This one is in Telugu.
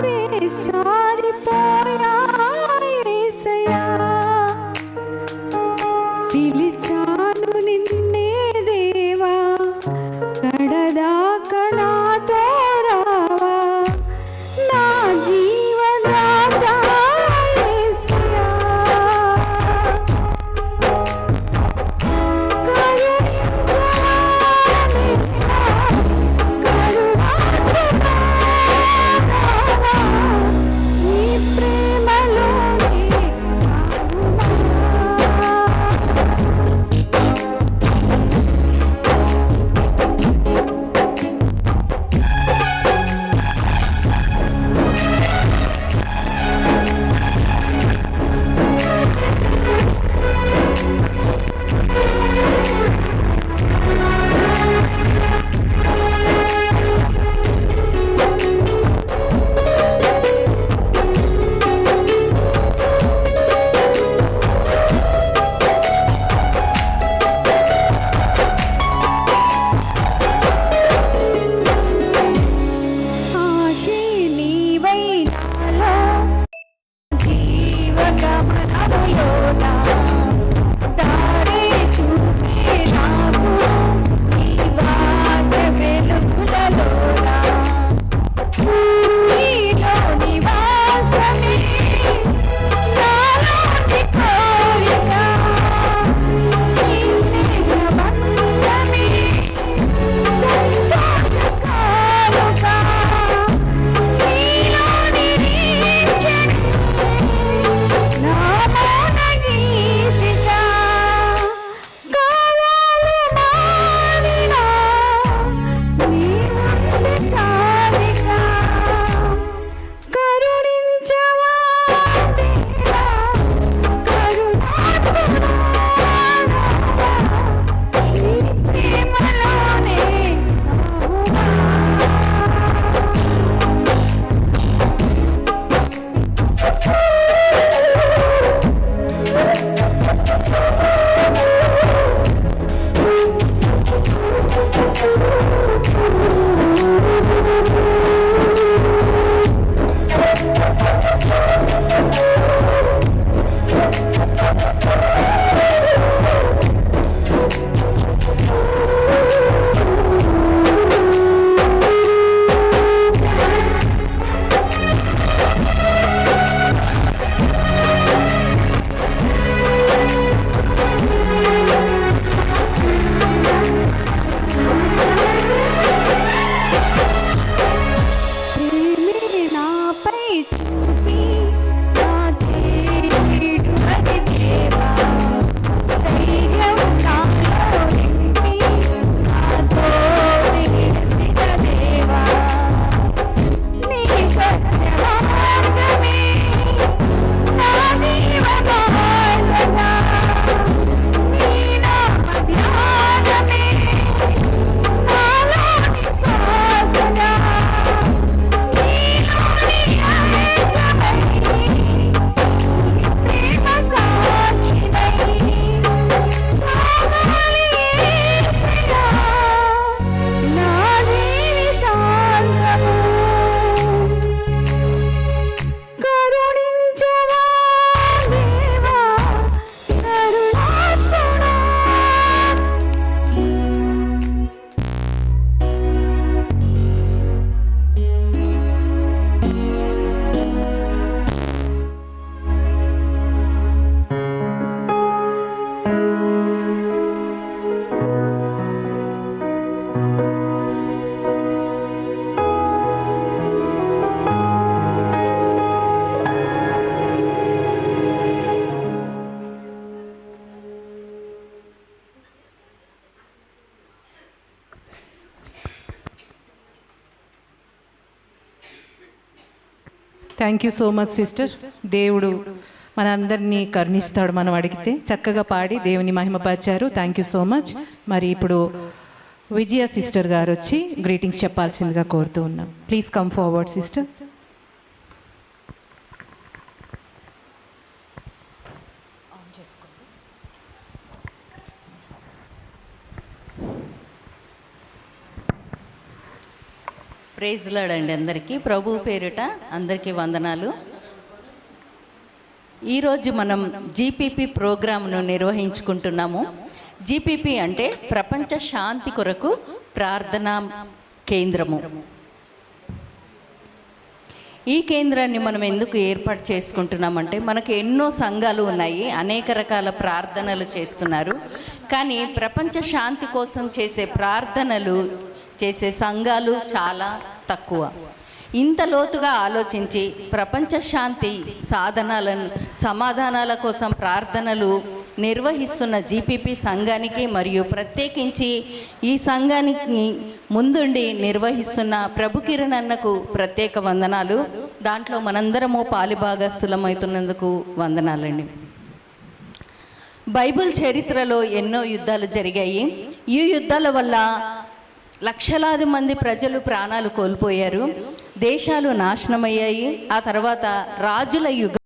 వేసారిపోయా యేసయ్యా, పిలిచాను నిన్నే దేవా, కడదాకా నాతో రావా, నా జీవదాత యేసయ్యా. Thank you so much sister. దేవుడు మనందరినీ కరుణిస్తాడు మనం అడిగితే. చక్కగా పాడి దేవుని మహిమపరిచారు. Thank you so much. మరి ఇప్పుడు విజయ సిస్టర్ గారు వచ్చి గ్రీటింగ్స్ చెప్పాల్సిందిగా కోరుతూ ఉన్నాం. Please come forward sister. Praise Lord అండి అందరికీ. ప్రభు పేరిట అందరికీ వందనాలు. ఈరోజు మనం జీపీపీ ప్రోగ్రాంను నిర్వహించుకుంటున్నాము. జీపీపీ అంటే ప్రపంచ శాంతి కొరకు ప్రార్థనా కేంద్రము. ఈ కేంద్రాన్ని మనం ఎందుకు ఏర్పాటు చేసుకుంటున్నామంటే మనకు ఎన్నో సంఘాలు ఉన్నాయి, అనేక రకాల ప్రార్థనలు చేస్తున్నారు. కానీ ప్రపంచ శాంతి కోసం చేసే ప్రార్థనలు చేసే సంఘాలు చాలా తక్కువ. ఇంత లోతుగా ఆలోచించి ప్రపంచ శాంతి సమాధానాల కోసం ప్రార్థనలు నిర్వహిస్తున్న జీపీపీ సంఘానికి మరియు ప్రత్యేకించి ఈ సంఘానికి ముందుండి నిర్వహిస్తున్న ప్రభు కిరణ్ అన్నకు ప్రత్యేక వందనాలు. దాంట్లో మనందరము పాలిభాగస్థులమవుతున్నందుకు వందనాలండి. బైబిల్ చరిత్రలో ఎన్నో యుద్ధాలు జరిగాయి. ఈ యుద్ధాల వల్ల లక్షలాది మంది ప్రజలు ప్రాణాలు కోల్పోయారు, దేశాలు నాశనమయ్యాయి. ఆ తర్వాత రాజుల యుగం